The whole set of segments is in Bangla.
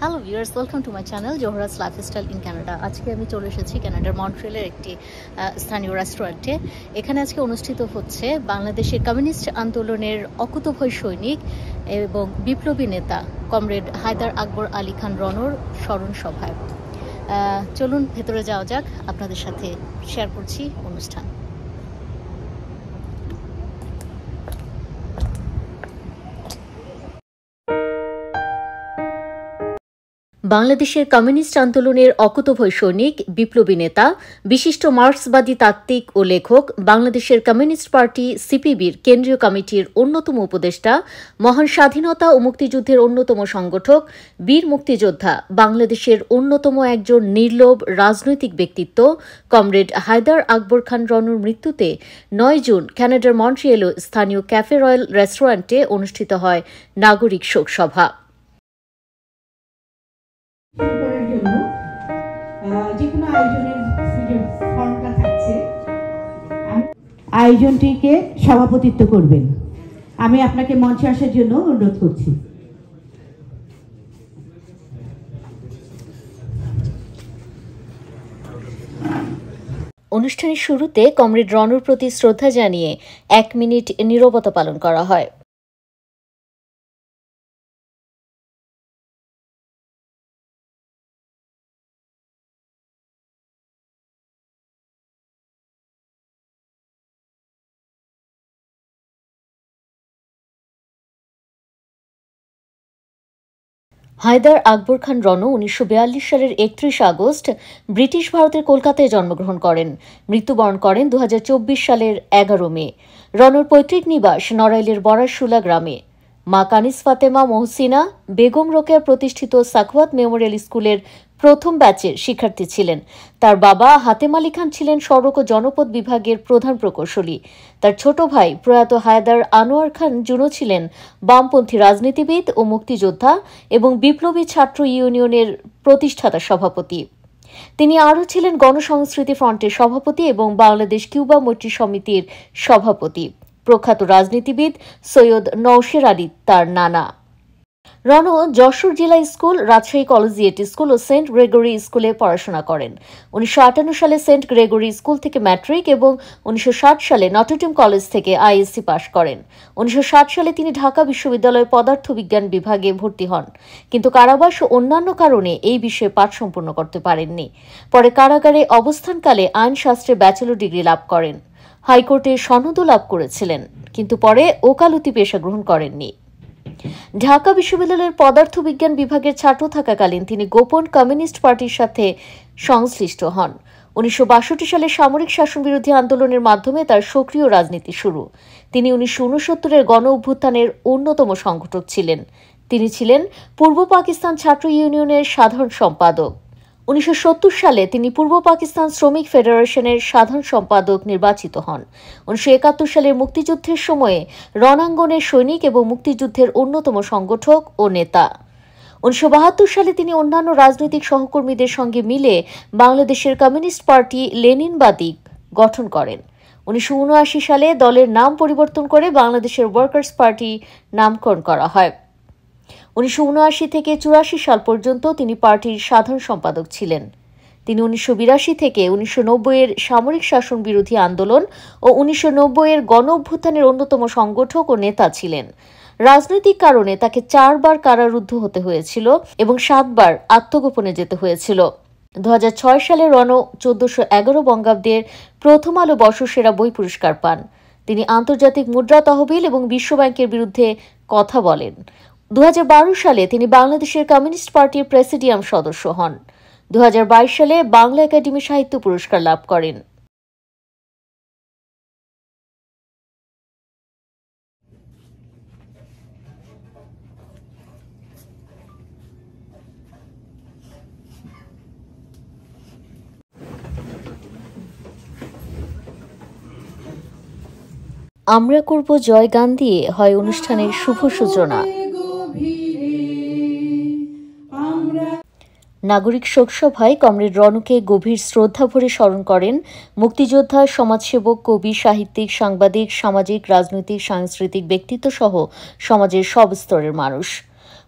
Hello viewers, welcome to my channel Zohra's lifestyle in Canada. আজকে আমি চলে এসেছি কানাডার মন্ট্রিলের একটি স্থানীয় রেস্টুরেন্টে। এখানে আজকে অনুষ্ঠিত হচ্ছে বাংলাদেশের কমিউনিস্ট আন্দোলনের অকুতোভয় সৈনিক এবং বিপ্লবী নেতা কমরেড হায়দার আকবর আলী খান রনর স্মরণ সভায়। চলুন ভেতরে যাওয়া যাক, আপনাদের সাথে শেয়ার করছি অনুষ্ঠান। বাংলাদেশের কমিউনিস্ট আন্দোলনের অকুতোভয় সৈনিক, বিপ্লবী নেতা, বিশিষ্ট মার্ক্সবাদী তাত্ত্বিক ও লেখক, বাংলাদেশের কমিউনিস্ট পার্টি সিপিবির কেন্দ্রীয় কমিটির অন্যতম উপদেষ্টা, মহান স্বাধীনতা ও মুক্তিযুদ্ধের অন্যতম সংগঠক, বীর মুক্তিযোদ্ধা, বাংলাদেশের অন্যতম একজন নির্লোভ রাজনৈতিক ব্যক্তিত্ব কমরেড হায়দার আকবর খান রনর মৃত্যুতে ৯ জুন কানাডার মন্ট্রিয়েলে স্থানীয় ক্যাফে রয়্যাল রেস্টুরেন্টে অনুষ্ঠিত হয় নাগরিক শোকসভা। আয়োজনটিকে সভাপতিত্ব করবেন। আমি আপনাকে মঞ্চে আসার জন্য অনুরোধ করছি। অনুষ্ঠানের শুরুতে কমরেড রনর প্রতি শ্রদ্ধা জানিয়ে ১ মিনিট নীরবতা পালন করা হয়। হায়দার আকবর খান রন ১৯৪২ সালের ৩১ আগস্ট ব্রিটিশ ভারতের কলকাতায় জন্মগ্রহণ করেন। মৃত্যুবরণ করেন ২০২৪ সালের ১১ মে। রনর পৈতৃক নিবাস নড়াইলের বরাশুলা গ্রামে। মা কানিস ফাতেমা মহসিনা বেগম রোকেয়ার প্রতিষ্ঠিত সাখওয়াত মেমোরিয়াল স্কুলের প্রথম ব্যাচের শিক্ষার্থী ছিলেন। তার বাবা হাতেম আলী খান ছিলেন সড়ক ও জনপদ বিভাগের প্রধান প্রকৌশলী। তার ছোট ভাই প্রয়াত হায়দার আনোয়ার খান জুনো ছিলেন বামপন্থী রাজনীতিবিদ ও মুক্তিযোদ্ধা এবং বিপ্লবী ছাত্র ইউনিয়নের প্রতিষ্ঠাতা সভাপতি। তিনি আরও ছিলেন গণসংস্কৃতি ফ্রন্টের সভাপতি এবং বাংলাদেশ কিউবা মৈত্রী সমিতির সভাপতি। প্রখ্যাত রাজনীতিবিদ সৈয়দ নওশের আলী তার নানা। রন যশোর জেলা স্কুল, রাজশাহী কলেজিয়েট স্কুল ও সেন্ট গ্রেগরি স্কুলে পড়াশোনা করেন। ১৯৫৮ সালে সেন্ট গ্রেগরি স্কুল থেকে ম্যাট্রিক এবং ১৯৬০ সালে নটরডেম কলেজ থেকে আইএসসি পাশ করেন। ১৯৬০ সালে তিনি ঢাকা বিশ্ববিদ্যালয়ে পদার্থবিজ্ঞান বিভাগে ভর্তি হন, কিন্তু কারাবাস ও অন্যান্য কারণে এই বিষয়ে পাঠ সম্পূর্ণ করতে পারেননি। পরে কারাগারে অবস্থানকালে আইনশাস্ত্রে ব্যাচেলর ডিগ্রি লাভ করেন। হাইকোর্টে সনদও লাভ করেছিলেন, কিন্তু পরে ওকালতি পেশা গ্রহণ করেননি। ঢাকা বিশ্ববিদ্যালয়ের পদার্থবিজ্ঞান বিভাগের ছাত্র থাকাকালীন তিনি গোপন কমিউনিস্ট পার্টির সাথে সংশ্লিষ্ট হন। ১৯৬২ সালে সামরিক শাসন বিরোধী আন্দোলনের মাধ্যমে তার সক্রিয় রাজনীতি শুরু। তিনি ১৯৬৯-এর গণ অভ্যুত্থানের অন্যতম সংগঠক ছিলেন। তিনি ছিলেন পূর্ব পাকিস্তান ছাত্র ইউনিয়নের সাধারণ সম্পাদক। ১৯৭০ সালে তিনি পূর্ব পাকিস্তান শ্রমিক ফেডারেশনের সাধারণ সম্পাদক নির্বাচিত হন। ১৯৭১ সালের মুক্তিযুদ্ধের সময়ে রণাঙ্গনের সৈনিক এবং মুক্তিযুদ্ধের অন্যতম সংগঠক ও নেতা। ১৯৭২ সালে তিনি অন্যান্য রাজনৈতিক সহকর্মীদের সঙ্গে মিলে বাংলাদেশের কমিউনিস্ট পার্টি লেনিনবাদী গঠন করেন। ১৯৭৯ সালে দলের নাম পরিবর্তন করে বাংলাদেশের ওয়ার্কার্স পার্টি নামকরণ করা হয়। ১৯৭৯ থেকে ৮৪ সাল পর্যন্ত তিনি পার্টির সাধারণ সম্পাদক ছিলেন। তিনি ১৯৮২ থেকে ১৯৯০-এর সামরিক শাসন বিরোধী আন্দোলন ও ১৯৯০-এর গণ অভ্যুত্থানের অন্যতম সংগঠক ও নেতা ছিলেন। রাজনৈতিক কারণে তাকে ৪ বার কারারুদ্ধ হতে হয়েছিল এবং ৭ বার আত্মগোপনে যেতে হয়েছিল। ২০০৬ সালে রন ১৪১১ বঙ্গাব্দের প্রথম আলো বর্ষসেরা বই পুরস্কার পান। তিনি আন্তর্জাতিক মুদ্রা তহবিল এবং বিশ্বব্যাংকের বিরুদ্ধে কথা বলেন। ২০১২ সালে তিনি বাংলাদেশের কমিউনিস্ট পার্টির প্রেসিডিয়াম সদস্য হন। ২০২২ সালে বাংলা একাডেমি সাহিত্য পুরস্কার লাভ করেন। আমরা করব জয় গান দিয়ে হয় অনুষ্ঠানের শুভ সূচনা। নাগরিক শোকসভায় কমরেড রনকে গভীর শ্রদ্ধা ভরে স্মরণ করেন মুক্তিযোদ্ধা, সমাজসেবক, কবি, সাহিত্যিক, সাংবাদিক, সামাজিক, রাজনৈতিক, সাংস্কৃতিক ব্যক্তিত্ব সহ সমাজের সব স্তরের মানুষ।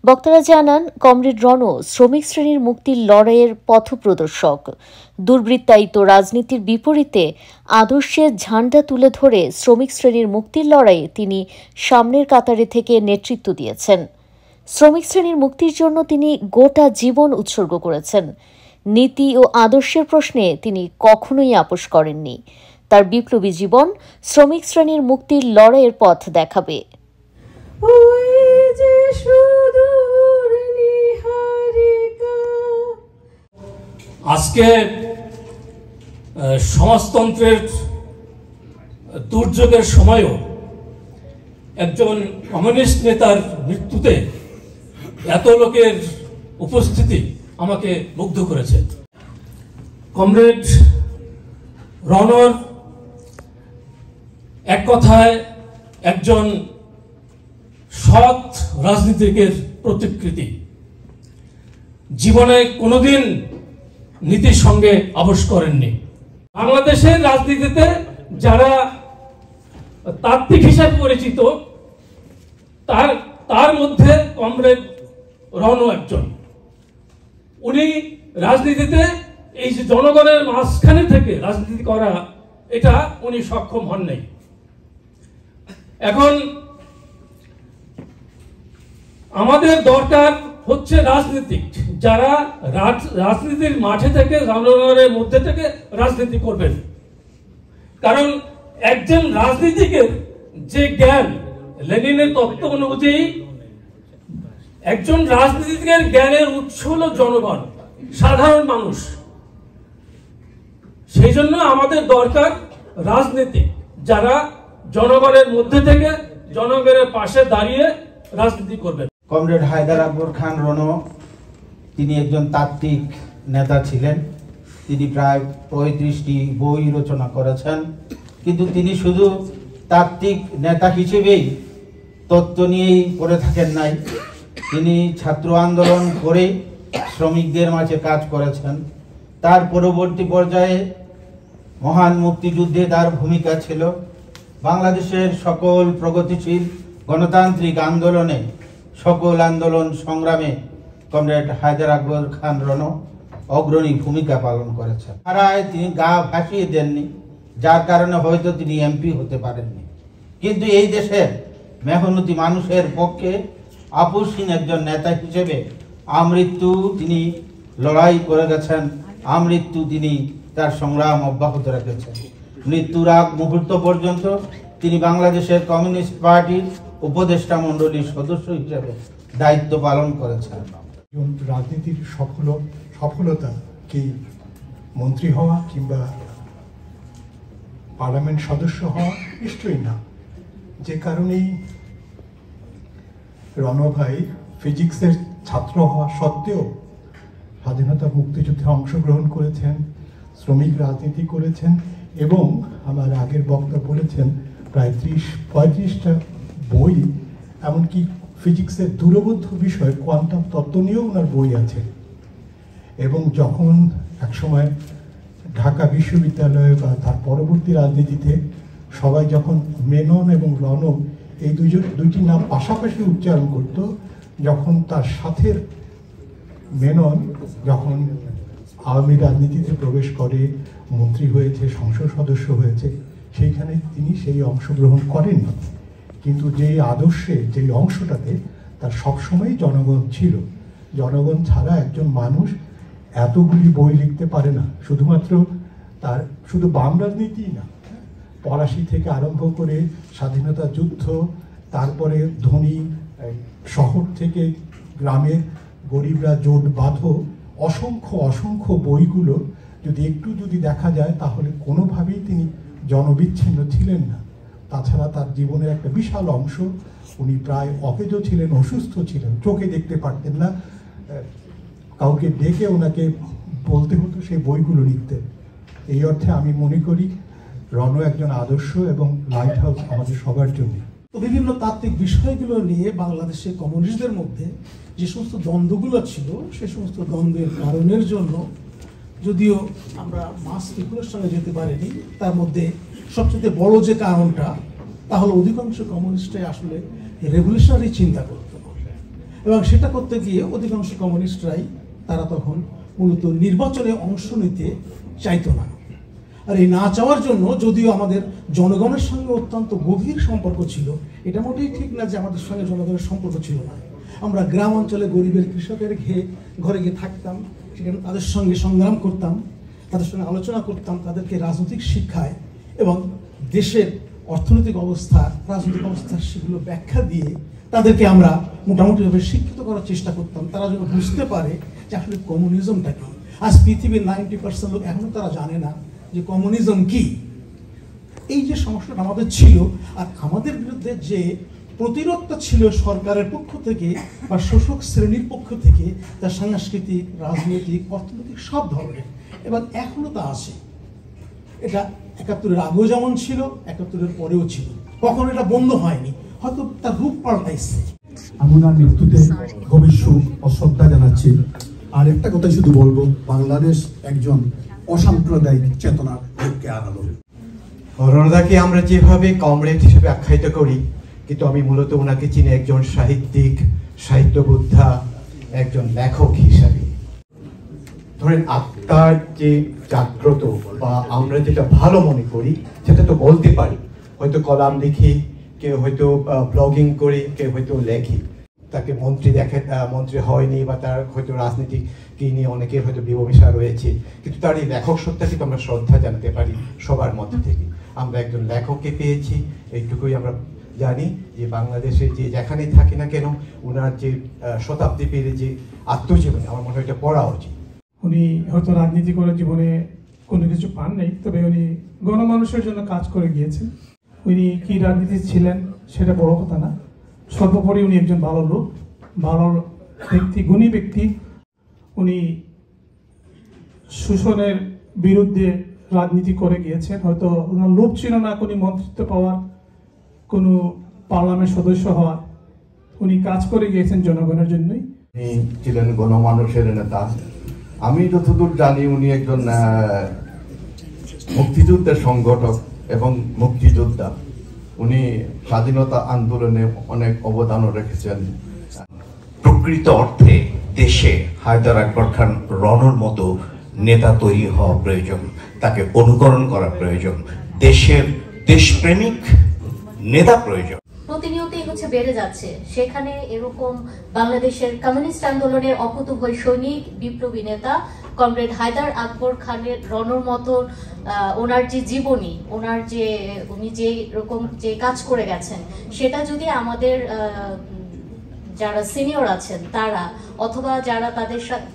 বক্তারা জানান, কমরেড রণ শ্রমিক শ্রেণীর মুক্তির লড়াইয়ের পথপ্রদর্শক। দুর্বৃত্তায়িত রাজনীতির বিপরীতে আদর্শের ঝান্ডা তুলে ধরে শ্রমিক শ্রেণীর মুক্তির লড়াইয়ে তিনি সামনের কাতারে থেকে নেতৃত্ব দিয়েছেন। শ্রমিক শ্রেণীর মুক্তির জন্য তিনি গোটা জীবন উৎসর্গ করেছেন। নীতি ও আদর্শের প্রশ্নে তিনি কখনোই আপোস করেননি। তার বিপ্লবী জীবন শ্রমিক শ্রেণীর মুক্তির লড়াইয়ের পথ দেখাবে। আজকে সমাজতন্ত্রের দুর্যোগের সময়ও একজন কমিউনিস্ট নেতার মৃত্যুতে এত লোকের উপস্থিতি আমাকে মুগ্ধ করেছে। কমরেড রণর এক কথায় একজন সৎ রাজনীতিকের প্রতিকৃতি। জীবনে কোনোদিন নীতির সঙ্গে আপোস করেননি। বাংলাদেশের রাজনীতিতে যারা তাত্ত্বিক হিসাবে পরিচিত তার মধ্যে কমরেড রণ একজন। উনি রাজনীতিতে এই যে জনগণের মাঝখানে থেকে রাজনীতি করা, এটা উনি সক্ষম হন নাই। এখন আমাদের দরকার হচ্ছে রাজনীতিক যারা রাজনীতির মাঠে থেকে জনগণের মধ্যে থেকে রাজনীতি করবেন। কারণ একজন রাজনীতিকের যে জ্ঞান, লেনিনের তত্ত্ব অনুযায়ী একজন রাজনীতিকের জ্ঞানের উৎস হলো জনগণ, সাধারণ মানুষ। সেই জন্য আমাদের দরকার রাজনীতিক যারা জনগণের মধ্যে থেকে জনগণের পাশে দাঁড়িয়ে রাজনীতি করবেন। কমরেড হায়দার আকবর খান রণ তিনি একজন তাত্ত্বিক নেতা ছিলেন। তিনি প্রায় 35টি বই রচনা করেছেন। কিন্তু তিনি শুধু তাত্ত্বিক নেতা হিসেবেই তত্ত্ব নিয়েই পড়ে থাকেন নাই। তিনি ছাত্র আন্দোলন করে শ্রমিকদের মাঝে কাজ করেছেন। তার পরবর্তী পর্যায়ে মহান মুক্তিযুদ্ধে তার ভূমিকা ছিল। বাংলাদেশের সকল প্রগতিশীল গণতান্ত্রিক আন্দোলনে, সকল আন্দোলন সংগ্রামে কমরেড হায়দার আকবর খান রণ অগ্রণী ভূমিকা পালন করেছেন। তারায় তিনি গা ভাসিয়ে দেননি, যার কারণে হয়তো তিনি এমপি হতে পারেননি। কিন্তু এই দেশের মেহনতি মানুষের পক্ষে আপোষহীন একজন নেতা হিসেবে আমৃত্যু তিনি লড়াই করে গেছেন। আমৃত্যু তিনি তার সংগ্রাম অব্যাহত রেখেছেন। মৃত্যুর আগ মুহূর্ত পর্যন্ত তিনি বাংলাদেশের কমিউনিস্ট পার্টির উপদেষ্টা মণ্ডলীর সদস্য হিসেবে দায়িত্ব পালন করেছেন। রাজনীতির সফলতা কি মন্ত্রী হওয়া কিংবা পার্লামেন্ট সদস্য হওয়া? নিশ্চয়ই না। যে কারণেই রণ ভাই ফিজিক্সের ছাত্র হওয়া সত্ত্বেও স্বাধীনতা মুক্তিযুদ্ধে অংশগ্রহণ করেছেন, শ্রমিক রাজনীতি করেছেন এবং আমার আগের বক্তা বলেছেন প্রায় 30-35টা বই, এমনকি ফিজিক্সের দূরবোধ্য বিষয় কোয়ান্টাম তত্ত্ব নিয়েও ওনার বই আছে। এবং যখন একসময় ঢাকা বিশ্ববিদ্যালয়ে বা তার পরবর্তী রাজনীতিতে সবাই যখন মেনন এবং রণ এই দুইটি নাম পাশাপাশি উচ্চারণ করত, যখন তার সাথে মেনন যখন আওয়ামী রাজনীতিতে প্রবেশ করে, মন্ত্রী হয়েছে, সংসদ সদস্য হয়েছে, সেইখানে তিনি সেই অংশগ্রহণ করেননি। কিন্তু যেই আদর্শে, যেই অংশটাতে তার সবসময়ই জনগণ ছিল। জনগণ ছাড়া একজন মানুষ এতগুলি বই লিখতে পারে না। শুধুমাত্র তার শুধু বাম রাজনীতিই না, পলাশী থেকে আরম্ভ করে স্বাধীনতা যুদ্ধ, তারপরে ধনী শহর থেকে গ্রামের গরিবরা জোট বাঁধো, অসংখ্য বইগুলো যদি দেখা যায় তাহলে কোনোভাবেই তিনি জনবিচ্ছিন্ন ছিলেন না। তাছাড়া তার জীবনের একটা বিশাল অংশ উনি প্রায় অকেজ ছিলেন, অসুস্থ ছিলেন, চোখে দেখতে পারতেন না, কাউকে ডেকে ওনাকে বলতে হতো সেই বইগুলো লিখতে। এই অর্থে আমি মনে করি রণ একজন আদর্শ এবং লাইট হাউস আমাদের সবার জন্য। বিভিন্ন তাত্ত্বিক বিষয়গুলো নিয়ে বাংলাদেশের কমিউনিস্টদের মধ্যে যে সমস্ত দ্বন্দ্বগুলো ছিল, সে সমস্ত দ্বন্দ্বের কারণের জন্য যদিও আমরা মাস পিপুলের সঙ্গে যেতে পারিনি, তার মধ্যে সবচেয়ে বড় যে কারণটা তা হলো অধিকাংশ কমিউনিস্টে আসলে রেভলিউশনারি চিন্তা করত। এবং সেটা করতে গিয়ে অধিকাংশ কমিউনিস্টরাই তারা তখন মূলত নির্বাচনে অংশ নিতে চাইতো না। আর এই না চাওয়ার জন্য যদিও আমাদের জনগণের সঙ্গে অত্যন্ত গভীর সম্পর্ক ছিল, এটা মোটেই ঠিক না যে আমাদের সঙ্গে জনগণের সম্পর্ক ছিল না। আমরা গ্রাম অঞ্চলে গরিবের কৃষকের ঘরে গিয়ে থাকতাম, সেখানে তাদের সঙ্গে সংগ্রাম করতাম, তাদের সঙ্গে আলোচনা করতাম, তাদেরকে রাজনৈতিক শিক্ষায় এবং দেশের অর্থনৈতিক অবস্থা, রাজনৈতিক অবস্থা সেগুলো ব্যাখ্যা দিয়ে তাদেরকে আমরা মোটামুটিভাবে শিক্ষিত করার চেষ্টা করতাম, তারা যেন বুঝতে পারে যে আসলে কমিউনিজমটা কি। আজ পৃথিবীর 90% লোক এখনো তারা জানে না যে কমিউনিজম কি। এই যে সমস্যাটা আমাদের ছিল, আর আমাদের বিরুদ্ধে যে প্রতিরোধটা ছিল সরকারের পক্ষ থেকে বা শোষক শ্রেণীর পক্ষ থেকে, তার সাংস্কৃতিক, রাজনৈতিক, অর্থনৈতিক সব ধরনের, এবং এখনো তা আছে। এটা 71-এর আগেও যেমন ছিল, 71-এর পরেও ছিল, কখনো এটা বন্ধ হয়নি, হয়তো তার রূপ পাল্টাইছে। আমি ওনার মৃত্যুতে গভীর শোক ও শ্রদ্ধা জানাচ্ছি। আর একটা কথা শুধু বলবো, বাংলাদেশ একজন অসাম্প্রদায়িক চেতনার দিককে আগালো। রণদাকে আমরা যেভাবে কমরেড হিসেবে আখ্যায়িত করি, কিন্তু আমি মূলত ওনাকে চিনি একজন সাহিত্যিক, সাহিত্যবোদ্ধা, একজন লেখক হিসাবে। ধরেন আত্মার যে জাগ্রত বা আমরা যেটা ভালো মনে করি সেটা তো বলতে পারি, হয়তো কলাম লিখি, কেউ হয়তো ব্লগিং করি, কেউ হয়তো লেখি। তাকে মন্ত্রী হয়নি বা তার হয়তো রাজনীতিকে নিয়ে অনেকের হয়তো বিমর্ষা রয়েছে, কিন্তু তার এই লেখক সত্তাকে আমরা শ্রদ্ধা জানাতে পারি সবার মধ্যে থেকে। আমরা একজন লেখককে পেয়েছি, এইটুকুই আমরা জানি যে বাংলাদেশে যে যেখানেই থাকি না কেন, ওনার যে শতাব্দী পেরে যে আত্মজীবনী, আমার মনে হয় এটা পড়া উচিত। উনি হয়তো রাজনীতি করে জীবনে কোনো কিছু পান নাই, তবে উনি গণমানুষের জন্য কাজ করে গিয়েছেন। উনি কি রাজনীতি ছিলেন সেটা বড় কথা না, সর্বোপরি উনি একজন ভালো লোক, ভালো ব্যক্তি, গুণী ব্যক্তি। উনি শোষণের বিরুদ্ধে রাজনীতি করে গিয়েছেন। হয়তো ওনার লোভ ছিল না কোনো মন্ত্রিত্ব পাওয়ার, কোনো পার্লামেন্ট সদস্য হওয়ার। উনি কাজ করে গিয়েছেন জনগণের জন্যই। উনি ছিলেন গণমানুষের নেতা। আমি যতদূর জানি উনি একজন মুক্তিযুদ্ধের সংগঠক এবং মুক্তিযোদ্ধা। উনি স্বাধীনতা আন্দোলনে অনেক অবদানও রেখেছেন। প্রকৃত অর্থে দেশে হায়দার আকবর খান রণর মতো নেতা তৈরি হওয়া প্রয়োজন, তাকে অনুকরণ করা প্রয়োজন, দেশপ্রেমিক নেতা প্রয়োজন। প্রতিনিয়তই বেড়ে যাচ্ছে, সেখানে এরকম বাংলাদেশের কমিউনিস্ট আন্দোলনের অকুতোভয় সৈনিক, বিপ্লবী নেতা কমরেড হায়দার আকবর খানের রণর মতো ওনার যে জীবনী, ওনার যে উনি যে রকম যে কাজ করে গেছেন, সেটা যদি আমাদের যারা সিনিয়র আছেন তারা, অথবা যারা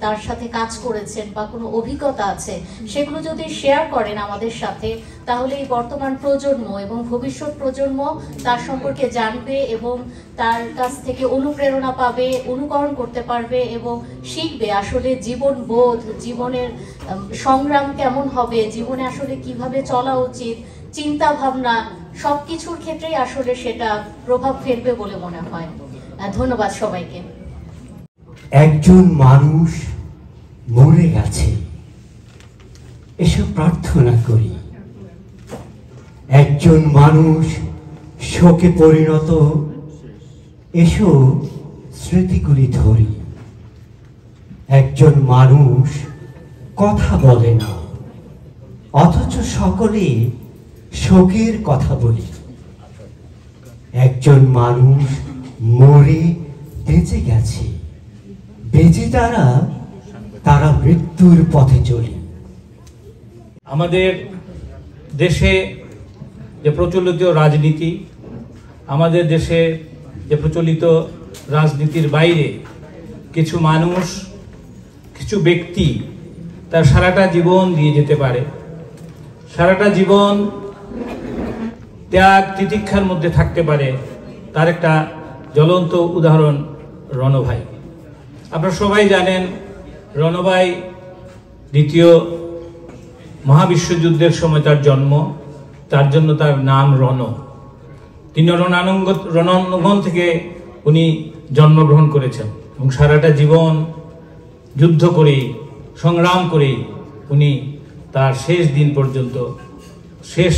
তার সাথে কাজ করেছেন বা কোনো অভিজ্ঞতা আছে, সেগুলো যদি শেয়ার করেন আমাদের সাথে, তাহলে এই বর্তমান প্রজন্ম এবং ভবিষ্যৎ প্রজন্ম তার সম্পর্কে জানবে এবং তার কাছ থেকে অনুপ্রেরণা পাবে, অনুকরণ করতে পারবে এবং শিখবে আসলে জীবন বোধ, জীবনের সংগ্রাম কেমন হবে, জীবনে আসলে কিভাবে চলা উচিত, চিন্তা ভাবনা সবকিছুর ক্ষেত্রেই আসলে সেটা প্রভাব ফেলবে বলে মনে হয়। ধন্যবাদ সবাইকে। একজন মানুষ মরে গেছে, এসব প্রার্থনা করি। একজন মানুষ শোকে পরিণত, এসো স্মৃতিগুলি ধরি। একজন মানুষ কথা বলে না, অথচ সকলে শোকের কথা বলি। একজন মানুষ মরে বেঁচে গেছে, বেঁচে তারা মৃত্যুর পথে চলি। আমাদের দেশে যে প্রচলিত রাজনীতি, আমাদের দেশে যে প্রচলিত রাজনীতির বাইরে কিছু মানুষ, কিছু ব্যক্তি তার সারাটা জীবন দিয়ে যেতে পারে, সারাটা জীবন ত্যাগ তিতিক্ষার মধ্যে থাকতে পারে। তার একটা জ্বলন্ত উদাহরণ রণভাই। আপনারা সবাই জানেন রণভাই দ্বিতীয় মহাবিশ্বযুদ্ধের সময় তার জন্ম, তার জন্য তার নাম রণ। তিনি রণাঙ্গন থেকে উনি জন্মগ্রহণ করেছেন এবং সারাটা জীবন যুদ্ধ করেই, সংগ্রাম করেই উনি তার শেষ দিন পর্যন্ত, শেষ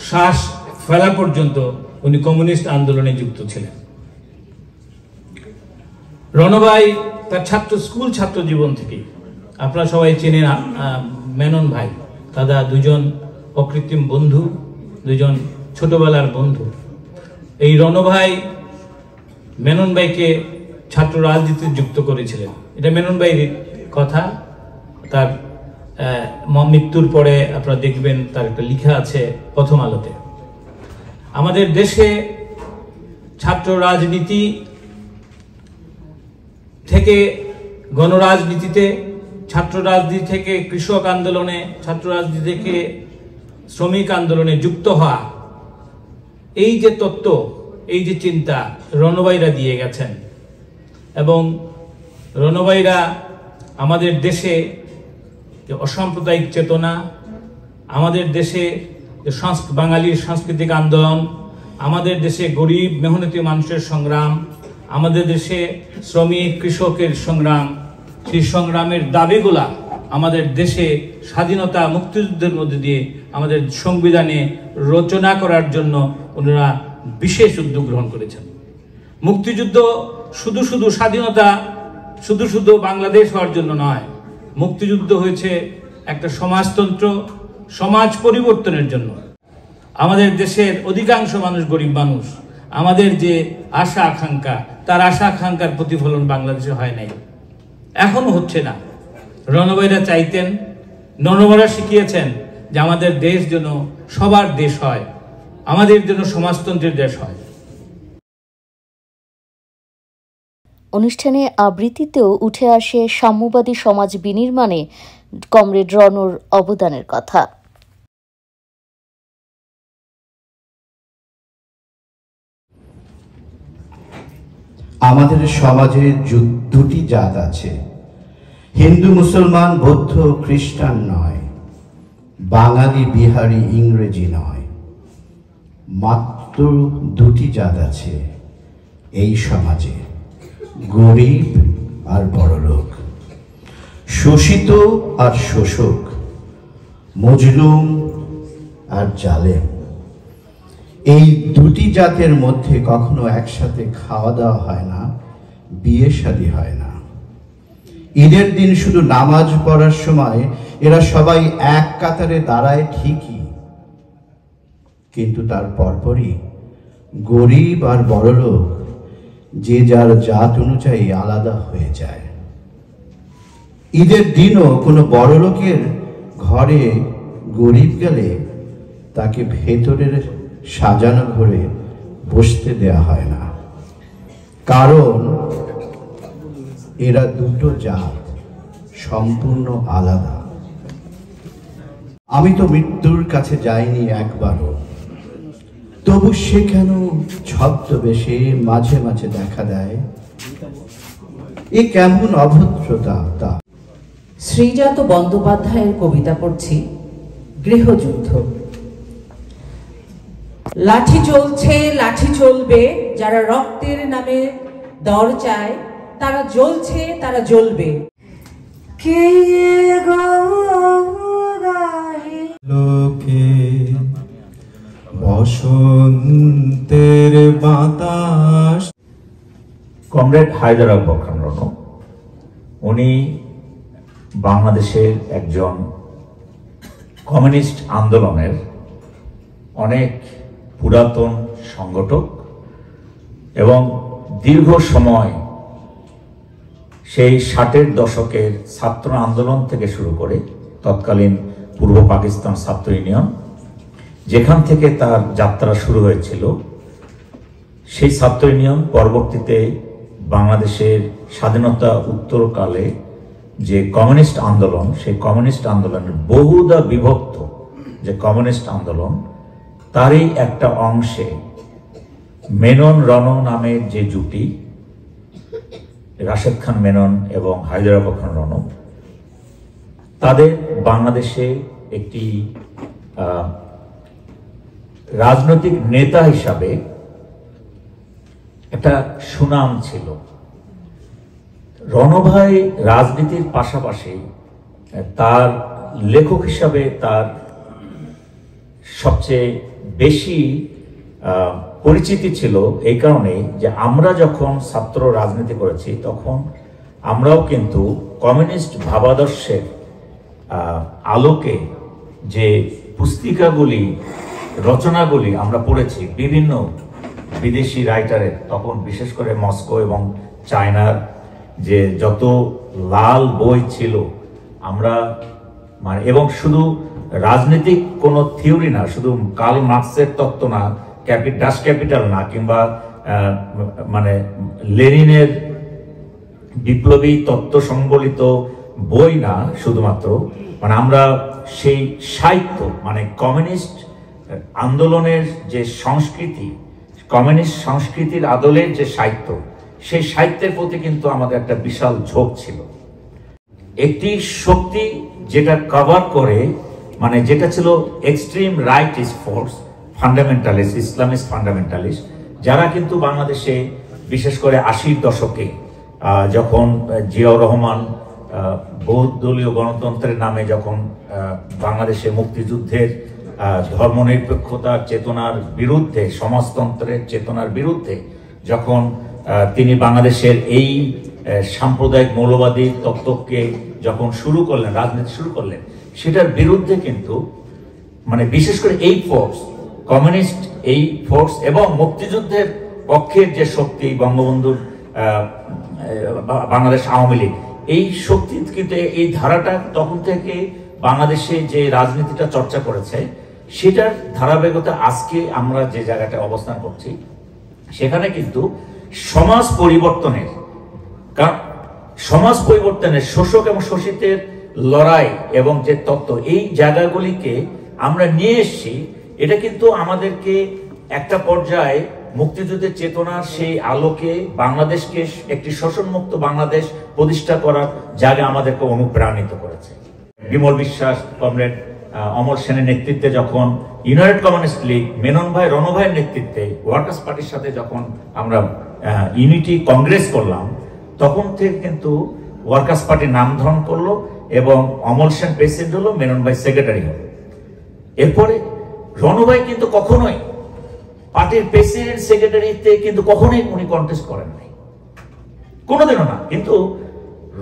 শ্বাস ফেলা পর্যন্ত উনি কমিউনিস্ট আন্দোলনে যুক্ত ছিলেন। রণভাই তার স্কুল ছাত্র জীবন থেকে, আপনারা সবাই চেনেন মেনন ভাই, দাদা দুজন অকৃত্রিম বন্ধু, দুজন ছোটবেলার বন্ধু। এই রণভাই মেনন ভাইকে ছাত্র রাজনীতিতে যুক্ত করেছিলেন। এটা মেনন ভাইয়ের কথা। তার মৃত্যুর পরে আপনারা দেখবেন তার একটা লেখা আছে প্রথম আলোতে। আমাদের দেশে ছাত্র রাজনীতি থেকে গণরাজনীতিতে, ছাত্র রাজনীতি থেকে কৃষক আন্দোলনে, ছাত্র রাজনীতি থেকে শ্রমিক আন্দোলনে যুক্ত হওয়া, এই যে তত্ত্ব, এই যে চিন্তা রণভাইরা দিয়ে গেছেন। এবং রণভাইরা আমাদের দেশে যে অসাম্প্রদায়িক চেতনা, আমাদের দেশে যে বাঙালির সাংস্কৃতিক আন্দোলন, আমাদের দেশে গরিব মেহনতি মানুষের সংগ্রাম, আমাদের দেশে শ্রমিক কৃষকের সংগ্রাম, সেই সংগ্রামের দাবিগুলা আমাদের দেশে স্বাধীনতা মুক্তিযুদ্ধের মধ্যে দিয়ে আমাদের সংবিধানে রচনা করার জন্য ওনারা বিশেষ উদ্যোগ গ্রহণ করেছেন। মুক্তিযুদ্ধ শুধু শুধু স্বাধীনতা, শুধু শুধু বাংলাদেশ হওয়ার জন্য নয়, মুক্তিযুদ্ধ হয়েছে একটা সমাজতন্ত্র, সমাজ পরিবর্তনের জন্য। আমাদের দেশের অধিকাংশ মানুষ গরিব মানুষ, আমাদের যে আশা আকাঙ্ক্ষা, তার আশা আকাঙ্ক্ষার প্রতিফলন বাংলাদেশে হয় নাই, এখনো হচ্ছে না। রণভাইরা চাইতেন, রণভাইরা শিখিয়েছেন যে আমাদের দেশ যেন সবার দেশ হয়, আমাদের জন্য সমাজতন্ত্রের দেশ হয়। অনুষ্ঠানে আবৃত্তিতেও উঠে আসে সাম্যবাদী সমাজ বিনির্মাণে কমরেড রণর অবদানের কথা। আমাদের সমাজে দুটি জাত আছে, হিন্দু মুসলমান, বৌদ্ধ খ্রিস্টান নয়, বাঙালি বিহারি ইংরেজি নয়, মাত্র দুটি জাত আছে এই সমাজে, গরিব আর বড়লোক, শোষিত আর শোষক, মজলুম আর জালেম। এই দুটি জাতের মধ্যে কখনো একসাথে খাওয়া দাওয়া হয় না, বিয়ে শাদী হয় না। ঈদের দিন শুধু নামাজ পড়ার সময় এরা সবাই এক কাতারে দাঁড়ায় ঠিকই, কিন্তু তার পরপরই গরিব আর বড়লোক যে যার জাত অনুযায়ী আলাদা হয়ে যায়। ঈদের দিনও কোনো বড়লোকের ঘরে গরিব গেলে তাকে ভেতরের সাজানো ঘরে বসতে দেয়া হয় না, কারণ এরা দুটো জাত সম্পূর্ণ আলাদা। আমি তো মৃত্যুর কাছে যাইনি একবারও, তবু সে কেন ছদ্মবেশে মাঝে মাঝে দেখা দেয়, এ কেমন অভদ্রতা তা। শ্রীজাত বন্দ্যোপাধ্যায়ের কবিতা পড়ছি, গৃহযুদ্ধ। লাঠি চলছে, লাঠি চলবে, যারা রক্তের নামে দর চায় তারা জ্বলছে, তারা জ্বলবে। কে লোকে বসন্তের বাতাস। কমরেড হায়দার আকবর খান রণ, উনি বাংলাদেশের একজন কমিউনিস্ট আন্দোলনের অনেক পুরাতন সংগঠক এবং দীর্ঘ সময় সেই 60-এর দশকের ছাত্র আন্দোলন থেকে শুরু করে তৎকালীন পূর্ব পাকিস্তান ছাত্র ইউনিয়ন, যেখান থেকে তার যাত্রা শুরু হয়েছিল, সেই ছাত্র ইউনিয়ন পরবর্তীতে বাংলাদেশের স্বাধীনতা উত্তরকালে যে কমিউনিস্ট আন্দোলন, সেই কমিউনিস্ট আন্দোলনের বহুদা বিভক্ত যে কমিউনিস্ট আন্দোলন, তারই একটা অংশে মেনন রণ নামের যে জুটি, রাশেদ খান মেনন এবং হায়দার আকবর খান রণ, তাদের বাংলাদেশে একটি রাজনৈতিক নেতা হিসাবে একটা সুনাম ছিল। রণভাই রাজনীতির পাশাপাশি তার লেখক হিসাবে তার সবচেয়ে বেশি পরিচিতি ছিল এই কারণে যে আমরা যখন ছাত্র রাজনীতি করেছি তখন আমরাও কিন্তু কমিউনিস্ট ভাবাদর্শের আলোকে যে পুস্তিকাগুলি রচনাগুলি আমরা পড়েছি বিভিন্ন বিদেশি রাইটারের, তখন বিশেষ করে মস্কো এবং চায়নার যে যত লাল বই ছিল আমরা মানে, এবং শুধু রাজনৈতিক কোনো থিওরি না, শুধু কার্ল মার্কসের তত্ত্ব না, ডাস ক্যাপিটাল না, কিংবা মানে লেনিনের বিপ্লবী তত্ত্ব সংবলিত বই না, শুধুমাত্র মানে আমরা সেই সাহিত্য মানে কমিউনিস্ট আন্দোলনের যে সংস্কৃতি, কমিউনিস্ট সংস্কৃতির আদলের যে সাহিত্য, সেই সাহিত্যের প্রতি কিন্তু আমাদের একটা বিশাল ঝোঁক ছিল। একটি শক্তি যেটা কভার করে মানে যেটা ছিল extreme rightist force, fundamentalist, Islamist fundamentalist, যারা কিন্তু বাংলাদেশে বিশেষ করে 80-র দশকে যখন জিয়াউর রহমান বহুদলীয় গণতন্ত্রের নামে যখন বাংলাদেশে মুক্তিযুদ্ধের ধর্মনিরপেক্ষতার চেতনার বিরুদ্ধে, সমাজতন্ত্রের চেতনার বিরুদ্ধে যখন তিনি বাংলাদেশের এই সাম্প্রদায়িক মৌলবাদী তত্ত্বকে যখন শুরু করলেন, রাজনীতি শুরু করলেন, সেটার বিরুদ্ধে কিন্তু মানে বিশেষ করে এই ফোর্স, কমিউনিস্ট এই ফোর্স এবং মুক্তিযুদ্ধের পক্ষের যে শক্তি, বঙ্গবন্ধুর বাংলাদেশ আওয়ামী লীগ, এই শক্তি কিন্তু এই ধারাটা তখন থেকে বাংলাদেশে যে রাজনীতিটা চর্চা করেছে সেটার ধারাবাহিকতা আজকে আমরা যে জায়গাটা অবস্থান করছি সেখানে কিন্তু সমাজ পরিবর্তনের, কারণ সমাজ পরিবর্তনের শোষক এবং শোষিতের লড়াই এবং যে তত্ত্ব, এই জায়গাগুলিকে আমরা নিয়ে এসেছি। এটা কিন্তু আমাদেরকে একটা পর্যায়ে মুক্তিযুদ্ধের চেতনার সেই আলোকে বাংলাদেশকে একটি শোষণমুক্ত বাংলাদেশ প্রতিষ্ঠা করার জায়গা আমাদেরকে অনুপ্রাণিত করেছে। বিমল বিশ্বাস, কমরেড অমর সেনের নেতৃত্বে যখন ইউনাইটেড কমিউনিস্ট লীগ, মেনন ভাই, রণ ভাইয়ের নেতৃত্বে ওয়ার্কার্স পার্টির সাথে যখন আমরা ইউনিটি কংগ্রেস করলাম, তখন থেকে কিন্তু ওয়ার্কার্স পার্টি নামধারণ করলো এবং অমল সেন প্রেসিডেন্ট হলো, মেনন ভাই সেক্রেটারি হলো। এরপরে রণ ভাই কিন্তু কখনোই পার্টির প্রেসিডেন্ট সেক্রেটারিতে কিন্তু কখনোই উনি কন্টেস্ট করেন নাই, কোনোদিনও না। কিন্তু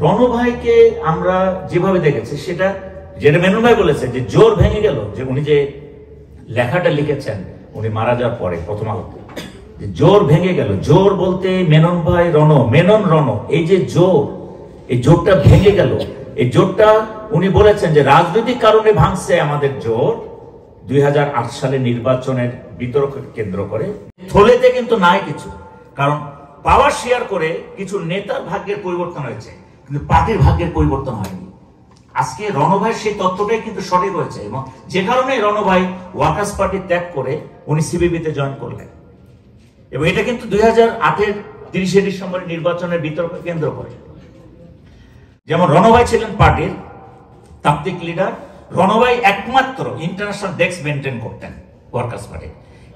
রণ ভাইকে আমরা যেভাবে দেখেছি সেটা, যেটা মেনন ভাই বলেছে যে জোর ভেঙে গেল, যে উনি যে লেখাটা লিখেছেন উনি মারা যাওয়ার পরে প্রথম আলোতে, যে জোর ভেঙে গেল। জোর বলতে মেনন ভাই রণ, মেনন রণ, এই যে জোর, এই জোরটা ভেঙে গেল। এই জোরটা উনি বলেছেন যে রাজনৈতিক কারণে ভাঙছে আমাদের জোর 2008 সালে নির্বাচনের বিতর্ক কেন্দ্র করে। থলেতে কিন্তু নাই কিছু, কারণ পাওয়ার শেয়ার করে কিছু নেতার ভাগ্যের পরিবর্তন হয়েছে, কিন্তু পার্টির ভাগ্যের পরিবর্তন হয়নি। আজকে রণভাইয়ের সেই তত্ত্বটাই কিন্তু সঠিক হয়েছে, এবং যে কারণে রণভাই ওয়ার্কার্স পার্টি ত্যাগ করে উনি সিবিবিতে জয়েন করলেন। এবং এটা কিন্তু 2008-এর 30শে ডিসেম্বর নির্বাচনের বিতর্ক কেন্দ্র করে। যেমন রণভাই ছিলেন পার্টির তাত্ত্বিক লিডার, রণভাই একমাত্র ইন্টারন্যাশনাল ডেস্ক মেনটেন করতেন workers party.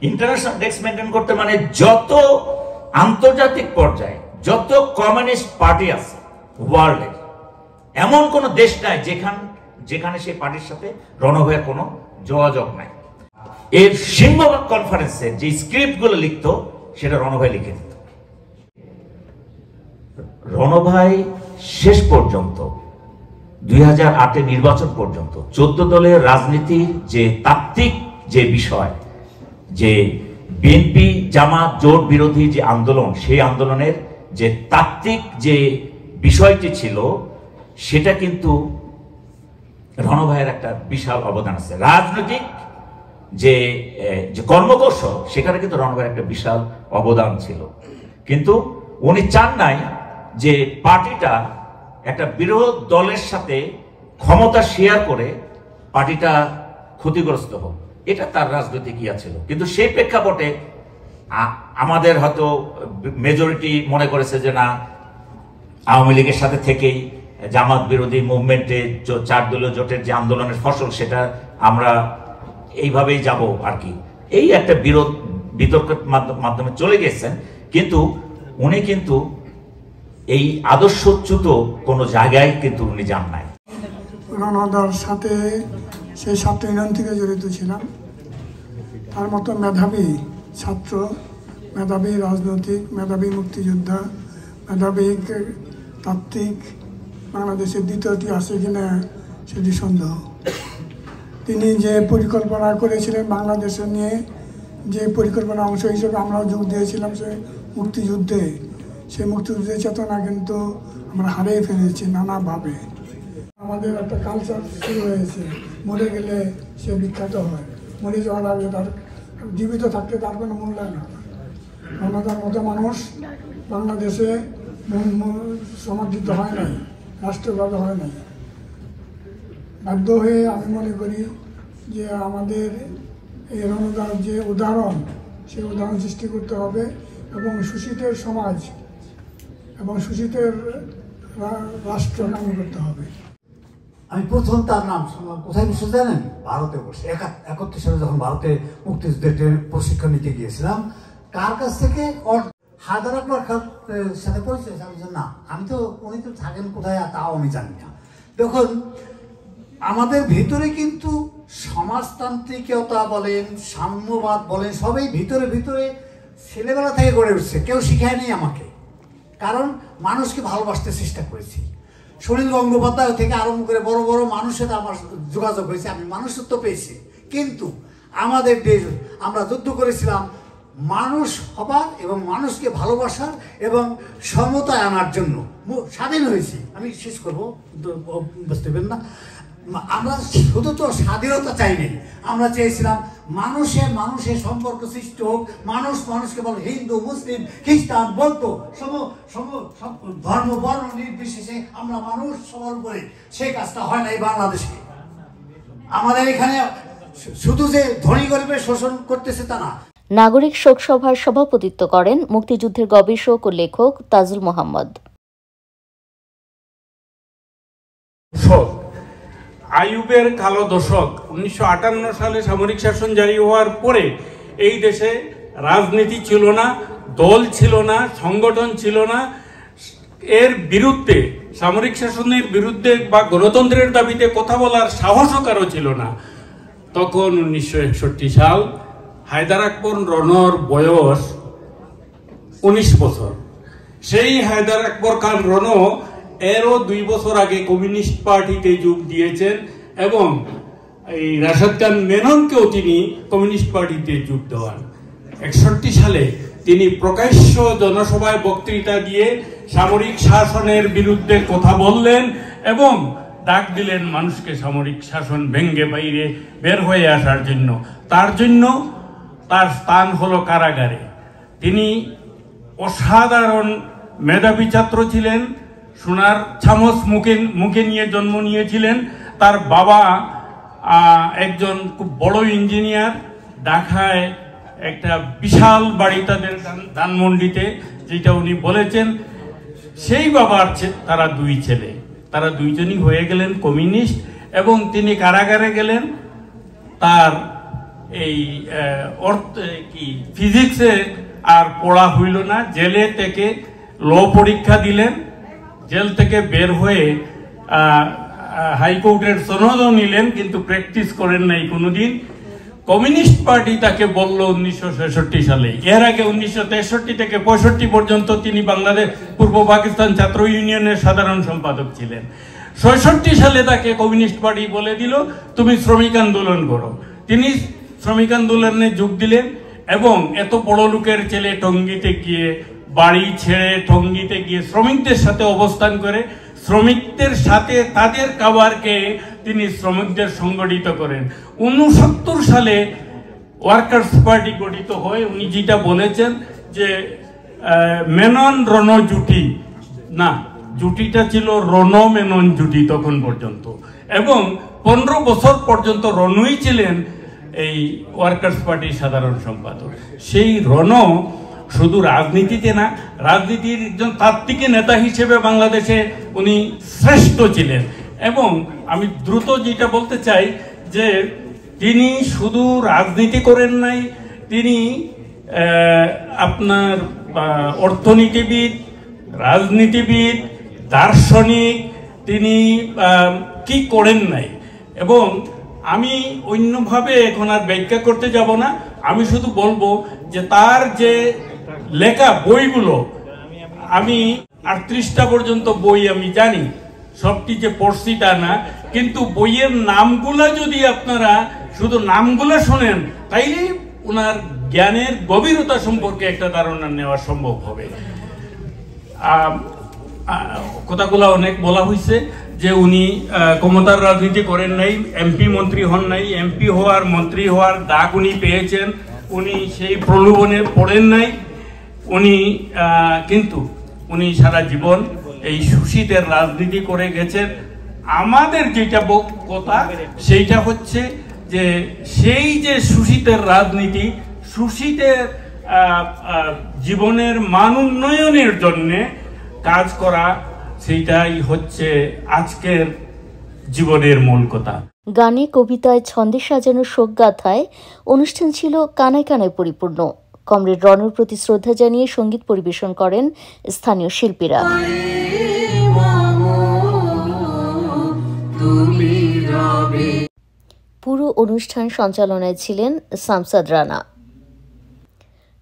International desk maintain করতে মানে যত আন্তর্জাতিক পর্যায়ে যত কমিউনিস্ট পার্টি আছে ওয়ার্ল্ডে, এমন কোন দেশ নাই যেখানে সেই পার্টির সাথে রণভাইয়ের কোনো যোগাযোগ নাই। এর সিংহভাগ কনফারেন্সে যে স্ক্রিপ্টগুলো লিখতো সেটা রণভাই লিখে দিত। রণভাই শেষ পর্যন্ত 2008-এর নির্বাচন পর্যন্ত 14 দলের রাজনীতির যে তাত্ত্বিক যে বিষয়, যে বিএনপি জামাত জোট বিরোধী যে আন্দোলন, সেই আন্দোলনের যে তাত্ত্বিক যে বিষয়টি ছিল সেটা কিন্তু রণভাইয়ের একটা বিশাল অবদান আছে। রাজনৈতিক যে কর্মকৌশল, সেখানে কিন্তু রণভাইয়ের একটা বিশাল অবদান ছিল। কিন্তু উনি চান নাই যে পার্টিটা একটা বিরোধ দলের সাথে ক্ষমতা শেয়ার করে পার্টিটা ক্ষতিগ্রস্ত হোক, এটা তার রাজনৈতিক ইয়া ছিল। কিন্তু সেই প্রেক্ষাপটে আমাদের হয়তো মেজরিটি মনে করেছে যে না, আওয়ামী লীগের সাথে থেকেই জামাত বিরোধী মুভমেন্টে 4 দলীয় জোটের যে আন্দোলনের ফসল, সেটা আমরা এইভাবেই যাব আর কি, এই একটা বিতর্কের মাধ্যমে চলে গেছেন। কিন্তু উনি কিন্তু এই আদর্শচ্যুত কোনো জায়গায় কিন্তু উনি যান নাই। রণদার সাথে সেই ছাত্র ইউনিয়ন থেকে জড়িত ছিলাম। তার মতো মেধাবী ছাত্র মেধাবী রাজনৈতিক, মেধাবী মুক্তিযোদ্ধা, মেধাবী তাত্ত্বিক বাংলাদেশের দ্বিতীয়টি আছে কিনা সেটি সন্দেহ। তিনি যে পরিকল্পনা করেছিলেন বাংলাদেশে নিয়ে, যে পরিকল্পনার অংশ হিসেবে আমরাও যোগ দিয়েছিলাম সে মুক্তিযুদ্ধে, সেই মুক্তিযুদ্ধের চেতনা কিন্তু আমরা হারিয়ে ফেলেছি নানাভাবে। আমাদের একটা কালচার শুরু হয়েছে, মরে গেলে সে বিখ্যাত হয়, মরে যাওয়ার আগে তার জীবিত থাকতে তার কোনো মূল্যায়ন হয় না। রণদার মতো মানুষ বাংলাদেশে সমর্থিত হয় নাই, রাষ্ট্রভাবে হয় নাই। বাধ্য হয়ে আমি মনে করি যে আমাদের এই রণদার যে উদাহরণ, সেই উদাহরণ সৃষ্টি করতে হবে এবং শোষিতের সমাজ এবং শোষিতের রাষ্ট্র নাম করতে হবে। আমি প্রথম তার নাম কোথায় বসে জানেন? ভারতে বসে 71 সালে যখন ভারতে মুক্তিযুদ্ধের প্রশিক্ষণ নিতে গিয়েছিলাম। কার কাছ থেকে? হায়দার আকবর খানের সাথে পরিচয়। না, আমি তো উনি তো থাকেন কোথায় তাও আমি জানি না। দেখুন, আমাদের ভিতরে কিন্তু সমাজতান্ত্রিকতা বলেন, সাম্যবাদ বলেন, সবই ভিতরে ভিতরে ছেলেবেলা থেকে গড়ে উঠছে, কেউ শিখায়নি আমাকে। কারণ মানুষকে ভালোবাসতে চেষ্টা করেছি। সুনীল গঙ্গোপাধ্যায় থেকে আরম্ভ করে বড় বড় মানুষের সাথে আমার যোগাযোগ হয়েছে, আমি মানুষত্ব পেয়েছি। কিন্তু আমাদের দেশ আমরা যুদ্ধ করেছিলাম মানুষ হবার এবং মানুষকে ভালোবাসার এবং সমতায় আনার জন্য। স্বাধীন হয়েছি, আমি শেষ করবো, বুঝতে পারেন না, আমরা শুধু তো স্বাধীনতা চাইনি, আমরা চেয়েছিলাম মানুষের সম্পর্ক সৃষ্টি হোক, মানুষ মানুষকে বল, হিন্দু মুসলিম খ্রিস্টান বৌদ্ধ ধর্ম বর্ণ নির্বিশেষে আমরা মানুষ সবার উপরে। সেই কাজটা হয় না এই বাংলাদেশে। আমাদের এখানে শুধু যে ধনী গরিবের শোষণ করতেছে তা না। নাগরিক শোক সভার সভাপতিত্ব করেন মুক্তিযুদ্ধের গবেষক ও লেখক তাজুল মোহাম্মদ। আইয়ুবের কালো দশক 1958 সালে সামরিক শাসন জারি হওয়ার পরে এই দেশে রাজনীতি ছিল না, দল ছিল না, সংগঠন ছিল না। এর বিরুদ্ধে, সামরিক শাসনের বিরুদ্ধে বা গণতন্ত্রের দাবিতে কথা বলার সাহসও কারো ছিল না। তখন 1961 সাল, হায়দার আকবর রণর বয়স 19 বছর। সেই হায়দার আকবর খান রণ এরও 2 বছর আগে কমিউনিস্ট পার্টিতে যোগ দিয়েছেন এবং এই রাশেদ খান মেননকেও তিনি কমিউনিস্ট পার্টিতে যোগ দেওয়ান। 61 সালে তিনি প্রকাশ্য জনসভায় বক্তৃতা দিয়ে সামরিক শাসনের বিরুদ্ধে কথা বললেন এবং ডাক দিলেন মানুষকে সামরিক শাসন ভেঙ্গে বাইরে বের হয়ে আসার জন্য। তার জন্য তার স্থান হলো কারাগারে। তিনি অসাধারণ মেধাবী ছাত্র ছিলেন, সোনার চামচ মুখে নিয়ে জন্ম নিয়েছিলেন। তার বাবা একজন খুব বড় ইঞ্জিনিয়ার, ঢাকায় একটা বিশাল বাড়ি তাদের ধানমন্ডিতে, যেটা উনি বলেছেন। সেই বাবার তারা 2 ছেলে, তারা 2 জনই হয়ে গেলেন কমিউনিস্ট এবং তিনি কারাগারে গেলেন। তার এই ফিজিক্সে আর পড়া হইল না, জেলে থেকে ল পরীক্ষা দিলেন। জেল থেকে বের হয়ে হাইকোর্টের সনদও নিলেন, কিন্তু প্র্যাকটিস করেন নাই কোনোদিন। কমিউনিস্ট পার্টি তাকে বলল 1966 সালে। এর আগে 1963 থেকে 65 পর্যন্ত তিনি বাংলাদেশ পূর্ব পাকিস্তান ছাত্র ইউনিয়নের সাধারণ সম্পাদক ছিলেন। 66 সালে তাকে কমিউনিস্ট পার্টি বলে দিল, তুমি শ্রমিক আন্দোলন করো। তিনি শ্রমিক আন্দোলনে যোগ দিলেন এবং এত বড় লোকের ছেলে টঙ্গীতে গিয়ে, বাড়ি ছেড়ে টঙ্গীতে গিয়ে শ্রমিকদের সাথে অবস্থান করে, শ্রমিকদের সাথে তাদের খাবারকে তিনি শ্রমিকদের সংগঠিত করেন। 69 সালে ওয়ার্কার্স পার্টি গঠিত হয়। উনি যেটা বলেছেন যে মেনন রণ জুটি, না, জুটিটা ছিল রণ মেনন জুটি তখন পর্যন্ত, এবং 15 বছর পর্যন্ত রণই ছিলেন এই ওয়ার্কার্স পার্টির সাধারণ সম্পাদক। সেই রণ শুধু রাজনীতিতে না, রাজনীতির একজন তাত্ত্বিক নেতা হিসেবে বাংলাদেশে উনি শ্রেষ্ঠ ছিলেন। এবং আমি দ্রুত যেটা বলতে চাই যে তিনি শুধু রাজনীতি করেন নাই, তিনি আপনার অর্থনীতিবিদ, রাজনীতিবিদ, দার্শনিক, তিনি কি করেন নাই। এবং আমি অন্যভাবে এখন আর ব্যাখ্যা করতে যাব না, আমি শুধু বলবো যে তার যে লেখা বইগুলো আমি 38টা পর্যন্ত বই আমি জানি, সবটি যে পড়ছি তা না, কিন্তু বইয়ের নামগুলো যদি আপনারা শুধু নামগুলো শোনেন তাইলেই ওনার জ্ঞানের গভীরতা সম্পর্কে একটা ধারণা নেওয়া সম্ভব হবে। কথাগুলো অনেক বলা হয়েছে যে উনি ক্ষমতার রাজনীতি করেন নাই, এমপি মন্ত্রী হন নাই, এমপি হওয়ার মন্ত্রী হওয়ার ডাক উনি পেয়েছেন, উনি সেই প্রলোভনে পড়েন নাই। উনি কিন্তু উনি সারা জীবন এই শোষিতের রাজনীতি করে গেছেন। আমাদের যেটা কথা সেইটা হচ্ছে যে সেই যে শোষিতের রাজনীতি, শোষিতের জীবনের মান উন্নয়নের জন্যে কাজ করা, সেইটাই হচ্ছে আজকের জীবনের মূল কথা। গানে, কবিতায়, ছন্দে সাজানো শোকগাথায় অনুষ্ঠান ছিল কানায় কানায় পরিপূর্ণ। কমরেড রণর প্রতি শ্রদ্ধা জানিয়ে সঙ্গীত পরিবেশন করেন স্থানীয় শিল্পীরা। পুরো অনুষ্ঠান সঞ্চালনায় ছিলেন শামসাদ রানা।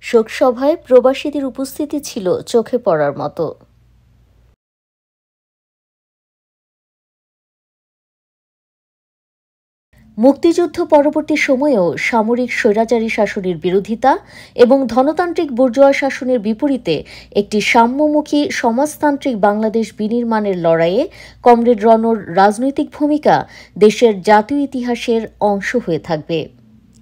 শোকসভায় প্রবাসীদের উপস্থিতি ছিল চোখে পড়ার মতো। মুক্তিযুদ্ধ পরবর্তী সময়েও সামরিক স্বৈরাচারী শাসনের বিরোধিতা এবং ধনতান্ত্রিক বুর্জোয়া শাসনের বিপরীতে একটি সাম্যমুখী সমাজতান্ত্রিক বাংলাদেশ বিনির্মাণের লড়াইয়ে কমরেড রণর রাজনৈতিক ভূমিকা দেশের জাতীয় ইতিহাসের অংশ হয়ে থাকবে।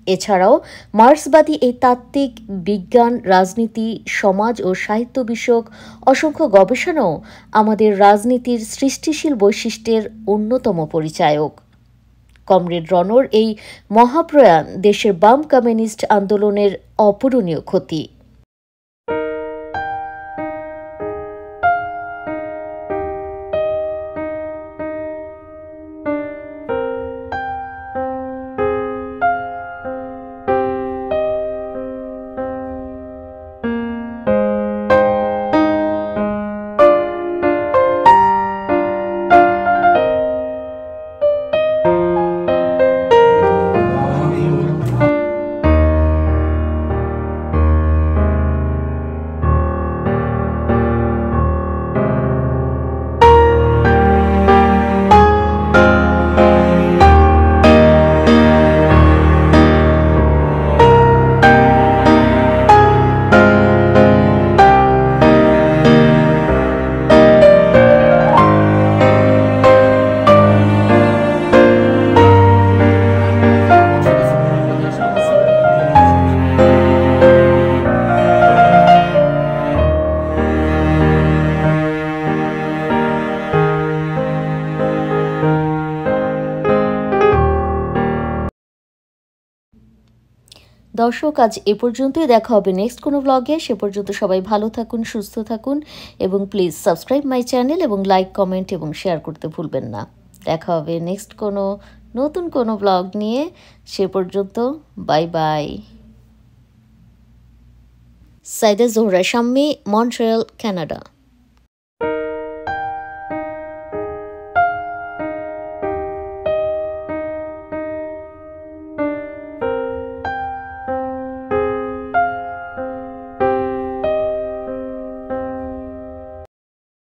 এছাড়াও মার্ক্সবাদী এই তাত্ত্বিক বিজ্ঞান, রাজনীতি, সমাজ ও সাহিত্য বিষয়ক অসংখ্য গবেষণাও আমাদের রাজনীতির সৃষ্টিশীল বৈশিষ্ট্যের অন্যতম পরিচায়ক। কমরেড রণর এই মহাপ্রয়াণ দেশের বাম কমিউনিস্ট আন্দোলনের অপূরণীয় ক্ষতি। দর্শক, আজ এ পর্যন্তই। দেখা হবে নেক্সট কোনো ব্লগে। সে পর্যন্ত সবাই ভালো থাকুন, সুস্থ থাকুন এবং প্লিজ সাবস্ক্রাইব মাই চ্যানেল এবং লাইক, কমেন্ট এবং শেয়ার করতে ভুলবেন না। দেখা হবে নেক্সট কোনো নতুন কোনো ব্লগ নিয়ে। সে পর্যন্ত bye bye. Saida Zohra Shammi, Montreal, Canada.